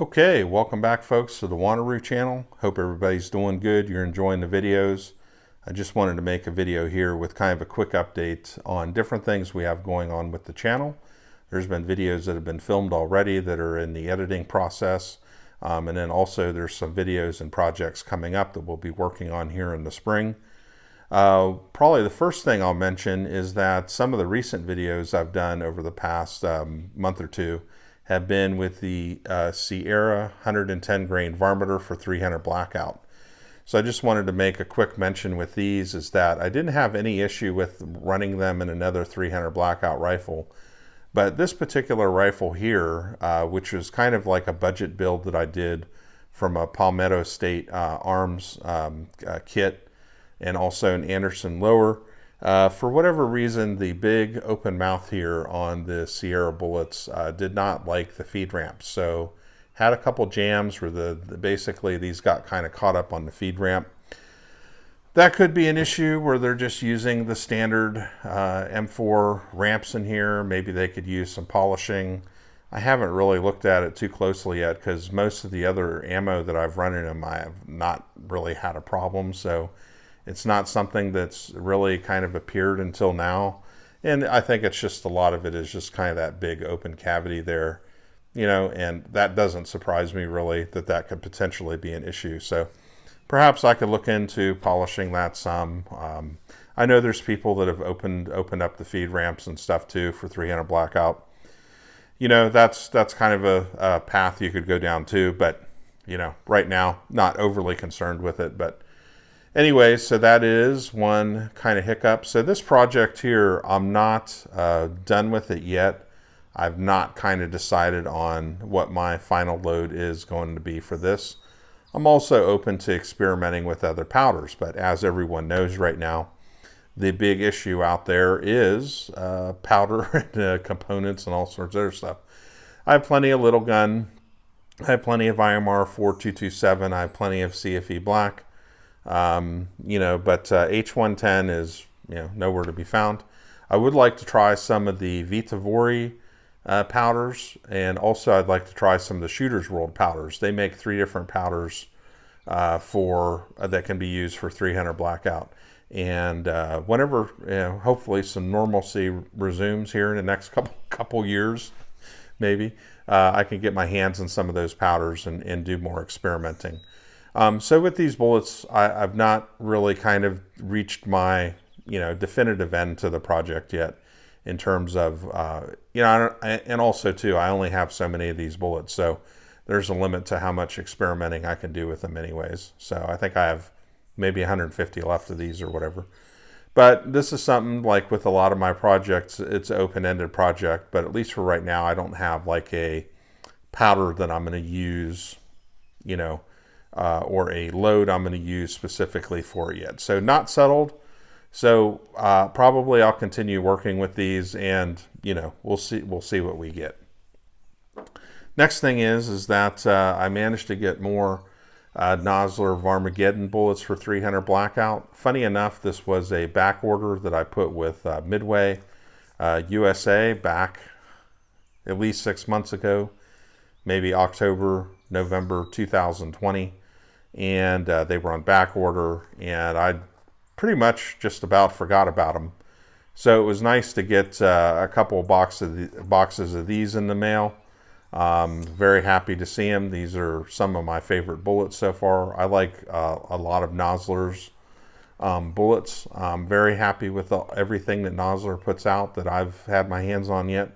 Okay, welcome back folks to the Wanderoo channel. Hope everybody's doing good. You're enjoying the videos. I just wanted to make a video here with kind of a quick update on different things we have going on with the channel. There's been videos that have been filmed already that are in the editing process. And then also there's some videos and projects coming up that we'll be working on here in the spring. Probably the first thing I'll mention is that some of the recent videos I've done over the past month or two have been with the Sierra 110 grain varminter for 300 Blackout. So I just wanted to make a quick mention with these is that I didn't have any issue with running them in another 300 Blackout rifle. But this particular rifle here, which was kind of like a budget build that I did from a Palmetto State Arms kit and also an Anderson lower, for whatever reason, the big open mouth here on the Sierra bullets did not like the feed ramp. So had a couple jams where basically these got kind of caught up on the feed ramp. That could be an issue where they're just using the standard M4 ramps in here. Maybe they could use some polishing. I haven't really looked at it too closely yet because most of the other ammo that I've run in them, I have not really had a problem. So it's not something that's really kind of appeared until now. And I think it's just a lot of it is just kind of that big open cavity there, you know, and that doesn't surprise me really that that could potentially be an issue. So perhaps I could look into polishing that some. I know there's people that have opened up the feed ramps and stuff too for 300 Blackout. You know, that's kind of a path you could go down too, but you know, right now, not overly concerned with it. But anyway, so that is one kind of hiccup. So this project here, I'm not done with it yet. I've not kind of decided on what my final load is going to be for this. I'm also open to experimenting with other powders, but as everyone knows right now, the big issue out there is powder and components and all sorts of other stuff. I have plenty of little gun. I have plenty of IMR 4227. I have plenty of CFE black. You know, but H110 is, you know, nowhere to be found. I would like to try some of the Vitavori powders, and also I'd like to try some of the Shooter's World powders. They make 3 different powders that can be used for 300 Blackout. And whenever, you know, hopefully some normalcy resumes here in the next couple years, maybe I can get my hands on some of those powders and do more experimenting. So with these bullets, I've not really kind of reached my, you know, definitive end to the project yet in terms of, you know, and also too, I only have so many of these bullets. So there's a limit to how much experimenting I can do with them anyways. So I think I have maybe 150 left of these or whatever. But this is something like with a lot of my projects, it's an open-ended project, but at least for right now, I don't have like a powder that I'm going to use, you know, or a load I'm going to use specifically for it yet. So not settled. So probably I'll continue working with these, and you know, we'll see what we get. Next thing is that I managed to get more Nosler Varmageddon bullets for 300 Blackout. Funny enough, this was a back order that I put with Midway USA back at least 6 months ago, maybe October, November 2020. And they were on back order, and I pretty much just about forgot about them. So it was nice to get a couple of boxes of these in the mail. Very happy to see them. These are some of my favorite bullets so far. I like a lot of Nosler's bullets. I'm very happy with everything that Nosler puts out that I've had my hands on yet.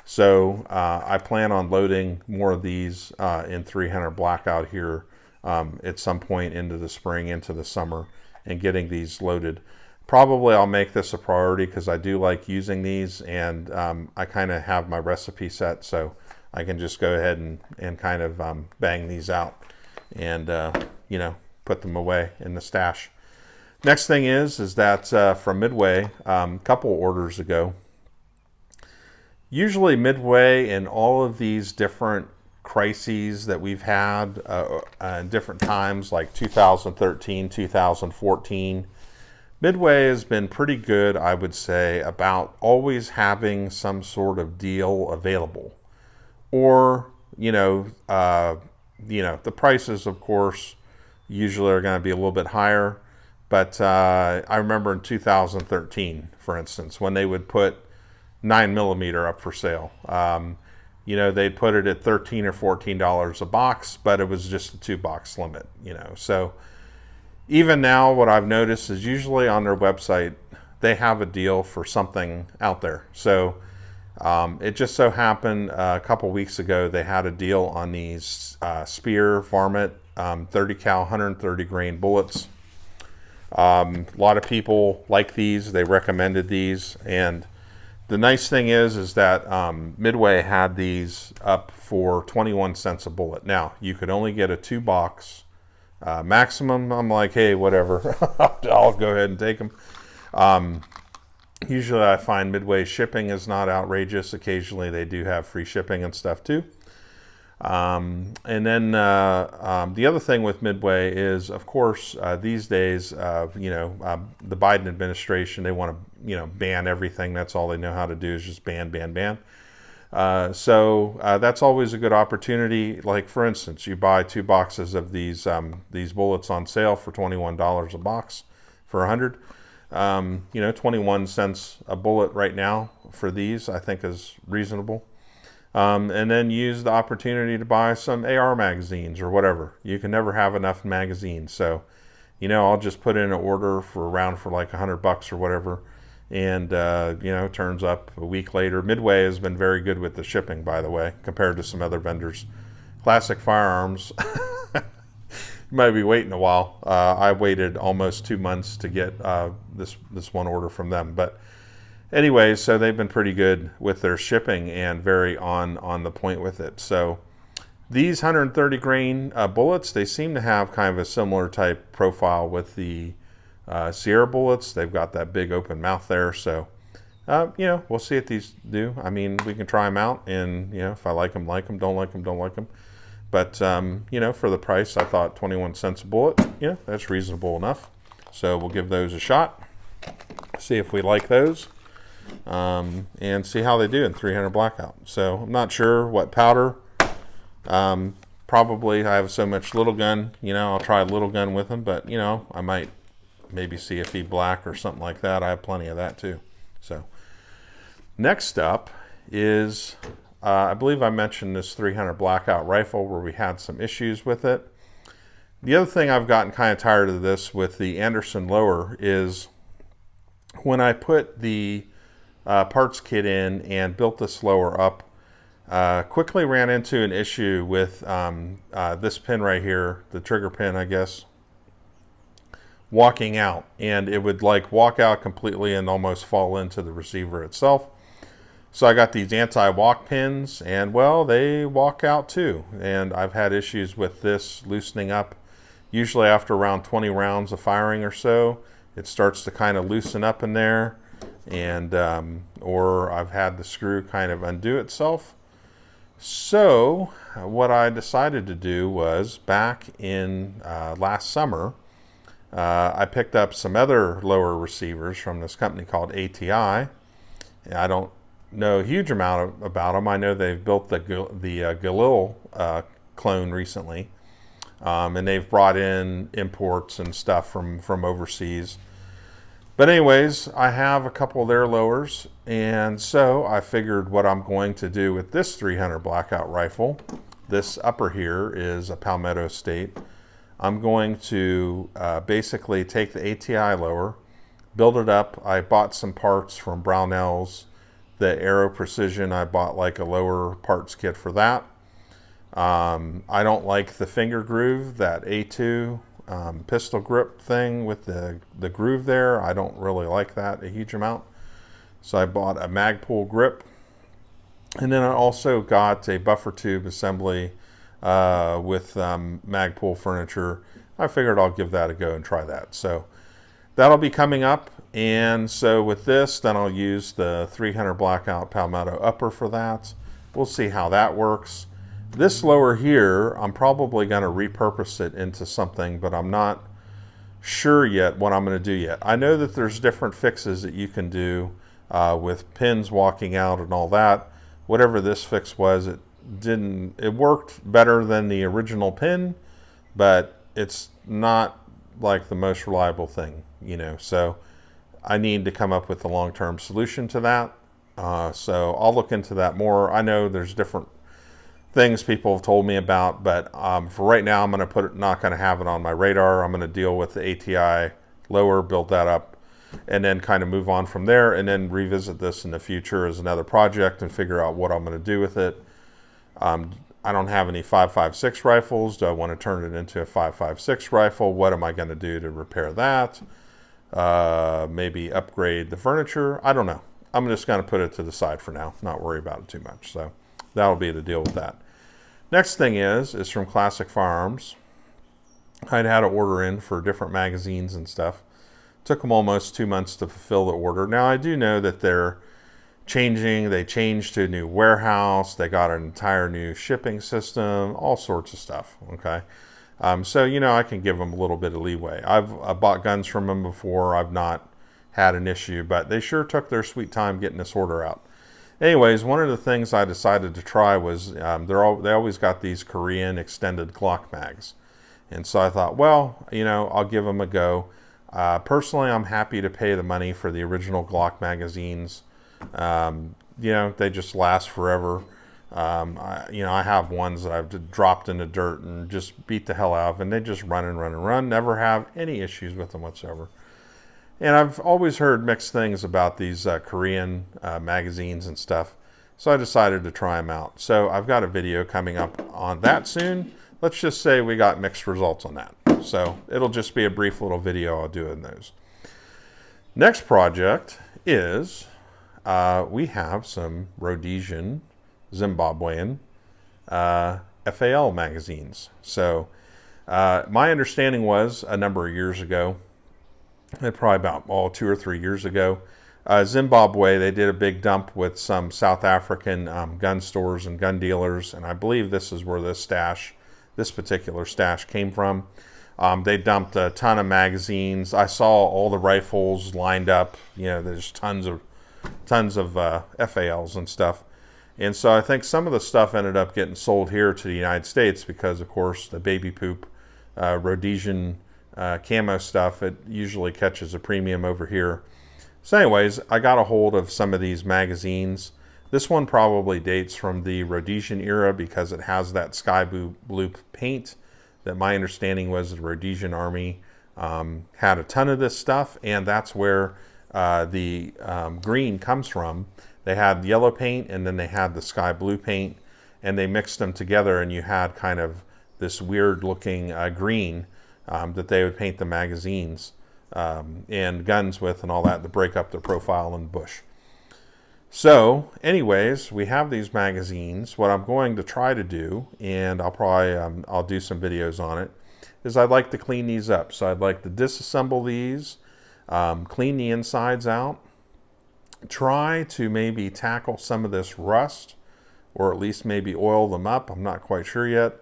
So I plan on loading more of these in 300 Blackout here at some point into the spring, into the summer, and getting these loaded. Probably I'll make this a priority because I do like using these, and I kind of have my recipe set, so I can just go ahead and kind of bang these out and, you know, put them away in the stash. Next thing is that from Midway, a couple orders ago, usually Midway in all of these different crises that we've had in different times, like 2013, 2014, Midway has been pretty good, I would say, about always having some sort of deal available. Or the prices, of course, usually are going to be a little bit higher. But I remember in 2013, for instance, when they would put 9mm up for sale. They'd put it at $13 or $14 a box, but it was just a 2-box limit. So even now, what I've noticed is usually on their website they have a deal for something out there. So it just so happened a couple weeks ago they had a deal on these Spear Varmint 30 cal 130 grain bullets. A lot of people like these. They recommended these, and the nice thing is that Midway had these up for 21 cents a bullet. Now, you could only get a 2-box maximum. I'm like, hey, whatever. I'll go ahead and take them. Usually I find Midway shipping is not outrageous. Occasionally they do have free shipping and stuff too. And then the other thing with Midway is, of course, these days, the Biden administration, they want to, ban everything. That's all they know how to do is just ban, ban, ban. So that's always a good opportunity. Like, for instance, you buy 2 boxes of these bullets on sale for $21 a box for 100. 21 cents a bullet right now for these, I think, is reasonable. And then use the opportunity to buy some AR magazines or whatever. You can never have enough magazines. So, I'll just put in an order for like $100 or whatever. And, turns up a week later. Midway has been very good with the shipping, by the way, compared to some other vendors. Classic Firearms, you might be waiting a while. I waited almost 2 months to get this one order from them. But anyway, so they've been pretty good with their shipping and very on the point with it. So these 130 grain bullets, they seem to have kind of a similar type profile with the Sierra bullets. They've got that big open mouth there. So, we'll see what these do. I mean, we can try them out, and, if I like them, don't like them, don't like them. But, for the price, I thought 21 cents a bullet, that's reasonable enough. So we'll give those a shot, see if we like those. And see how they do in 300 Blackout. So I'm not sure what powder. Probably I have so much little gun, I'll try a little gun with them, but I might maybe CFE black or something like that. I have plenty of that too. So next up is I believe I mentioned this 300 Blackout rifle where we had some issues with it. The other thing I've gotten kind of tired of this with the Anderson lower is when I put the parts kit in and built this lower up, quickly ran into an issue with this pin right here, the trigger pin, I guess, walking out, and it would like walk out completely and almost fall into the receiver itself. So I got these anti-walk pins, and well, they walk out too. And I've had issues with this loosening up. Usually after around 20 rounds of firing or so, it starts to kind of loosen up in there, and or I've had the screw kind of undo itself. So what I decided to do was, back in last summer, I picked up some other lower receivers from this company called ATI. I don't know a huge amount about them. I know they've built the Galil clone recently, and they've brought in imports and stuff from overseas. But anyways, I have a couple of their lowers, and so I figured what I'm going to do with this 300 Blackout rifle, this upper here is a Palmetto State. I'm going to basically take the ATI lower, build it up. I bought some parts from Brownells. The Aero Precision, I bought like a lower parts kit for that. I don't like the finger groove, that A2 pistol grip thing with the groove there. I don't really like that a huge amount. So I bought a Magpul grip. And then I also got a buffer tube assembly with Magpul furniture. I figured I'll give that a go and try that. So that'll be coming up. And so with this, then I'll use the 300 Blackout Palmetto upper for that. We'll see how that works. This lower here, I'm probably going to repurpose it into something, but I'm not sure yet what I'm going to do yet. I know that there's different fixes that you can do with pins walking out and all that. Whatever this fix was, it it worked better than the original pin, but it's not like the most reliable thing, you know. So I need to come up with a long-term solution to that. So I'll look into that more. I know there's different things people have told me about, but for right now, I'm going to not going to have it on my radar. I'm going to deal with the ATI lower, build that up, and then kind of move on from there, and then revisit this in the future as another project and figure out what I'm going to do with it. I don't have any 5.56 rifles. Do I want to turn it into a 5.56 rifle? What am I going to do to repair that? Maybe upgrade the furniture. I don't know. I'm just going to put it to the side for now, not worry about it too much. So that'll be the deal with that. Next thing is from Classic Firearms. I'd had an order in for different magazines and stuff. Took them almost 2 months to fulfill the order. Now I do know that they're changing. They changed to a new warehouse. They got an entire new shipping system, all sorts of stuff. Okay. So, you know, I can give them a little bit of leeway. I've bought guns from them before. I've not had an issue, but they sure took their sweet time getting this order out. Anyways, one of the things I decided to try was they always got these Korean extended Glock mags. And so I thought, well, you know, I'll give them a go. Personally, I'm happy to pay the money for the original Glock magazines. You know, they just last forever. You know, I have ones that I've dropped in the dirt and just beat the hell out of, and they just run and run and run. Never have any issues with them whatsoever. And I've always heard mixed things about these Korean magazines and stuff. So I decided to try them out. So I've got a video coming up on that soon. Let's just say we got mixed results on that. So it'll just be a brief little video I'll do in those. Next project is we have some Rhodesian, Zimbabwean FAL magazines. So my understanding was a number of years ago, probably about 2 or 3 years ago, Zimbabwe, they did a big dump with some South African gun stores and gun dealers, and I believe this is where this particular stash came from. They dumped a ton of magazines. I saw all the rifles lined up. You know, there's tons of FALs and stuff. And so I think some of the stuff ended up getting sold here to the United States because, of course, the baby poop Rhodesian camo stuff, it usually catches a premium over here. So anyways, I got a hold of some of these magazines. This one probably dates from the Rhodesian era because it has that sky blue paint that my understanding was the Rhodesian army had a ton of this stuff, and that's where the green comes from. They had yellow paint and then they had the sky blue paint, and they mixed them together, and you had kind of this weird looking green that they would paint the magazines and guns with and all that to break up their profile in the bush. So anyways, we have these magazines. What I'm going to try to do, and I'll probably I'll do some videos on it, is I'd like to clean these up. So I'd like to disassemble these, clean the insides out, try to maybe tackle some of this rust, or at least maybe oil them up. I'm not quite sure yet.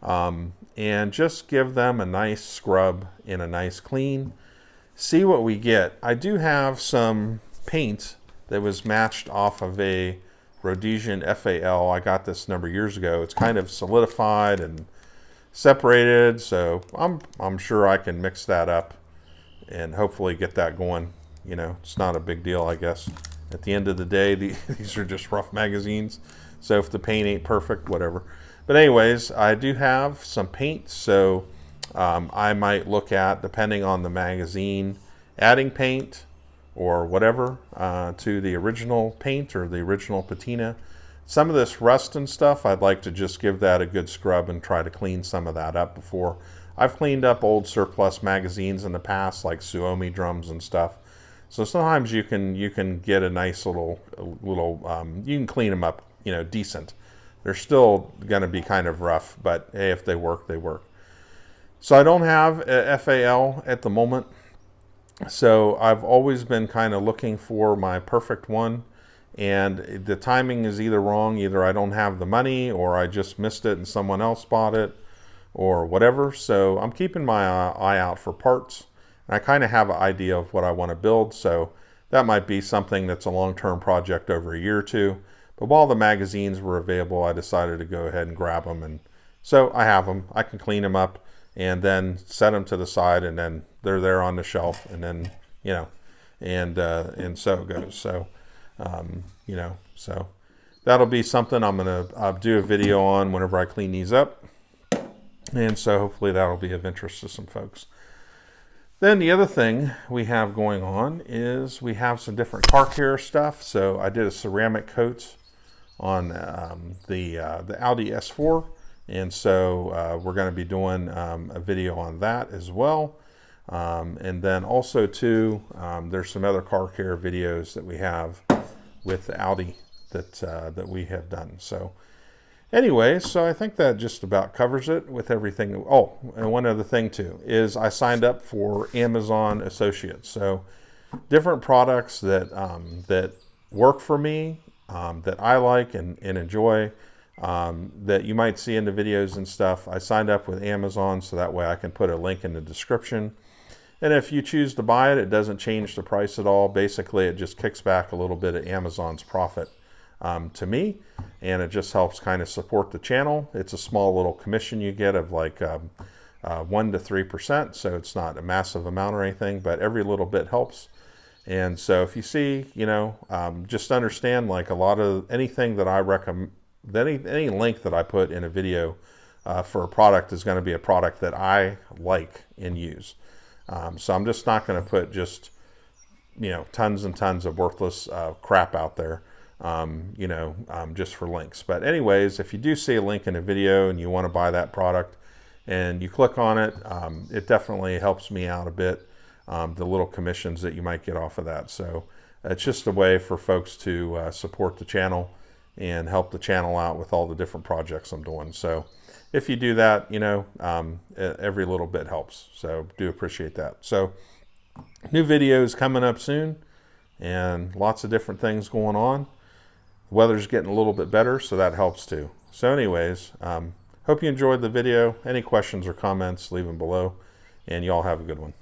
And just give them a nice scrub and a nice clean. See what we get. I do have some paint that was matched off of a Rhodesian FAL. I got this a number of years ago. It's kind of solidified and separated, so I'm sure I can mix that up and hopefully get that going. You know, it's not a big deal, I guess. At the end of the day, these are just rough magazines, so if the paint ain't perfect, whatever. But anyways, I do have some paint, so I might look at, depending on the magazine, adding paint or whatever to the original paint or the original patina. Some of this rust and stuff, I'd like to just give that a good scrub and try to clean some of that up before. I've cleaned up old surplus magazines in the past, like Suomi drums and stuff. So sometimes you can get a nice little you can clean them up, you know, decent. They're still going to be kind of rough, but hey, if they work, they work. So I don't have a FAL at the moment. So I've always been kind of looking for my perfect one, and the timing is either wrong. Either I don't have the money, or I just missed it and someone else bought it, or whatever. So I'm keeping my eye out for parts. And I kind of have an idea of what I want to build. So that might be something that's a long-term project over a year or two. But while the magazines were available, I decided to go ahead and grab them. And so I have them. I can clean them up and then set them to the side, and then they're there on the shelf, and then, you know, and so it goes. So, you know, so that'll be something I'm going to do a video on whenever I clean these up. And so hopefully that'll be of interest to some folks. Then the other thing we have going on is we have some different car care stuff. So I did a ceramic coat on the Audi S4. And so we're going to be doing a video on that as well. And then also too, there's some other car care videos that we have with the Audi that we have done. So anyway, so I think that just about covers it with everything. Oh, and one other thing too is I signed up for Amazon Associates. So different products that that work for me, that I like and enjoy, that you might see in the videos and stuff. I signed up with Amazon so that way I can put a link in the description. And if you choose to buy it, it doesn't change the price at all. Basically, it just kicks back a little bit of Amazon's profit to me, and it just helps kind of support the channel. It's a small little commission you get of like 1 to 3%, so it's not a massive amount or anything, but every little bit helps. And so if you see, you know, just understand, like, a lot of anything that I recommend, any link that I put in a video for a product is going to be a product that I like and use. So I'm just not going to put just, you know, tons and tons of worthless crap out there, you know, just for links. But anyways, if you do see a link in a video and you want to buy that product and you click on it, it definitely helps me out a bit, the little commissions that you might get off of that. So it's just a way for folks to support the channel and help the channel out with all the different projects I'm doing. So if you do that, you know, every little bit helps. So do appreciate that. So new videos coming up soon and lots of different things going on. The weather's getting a little bit better, so that helps too. So anyways, hope you enjoyed the video. Any questions or comments, leave them below, and y'all have a good one.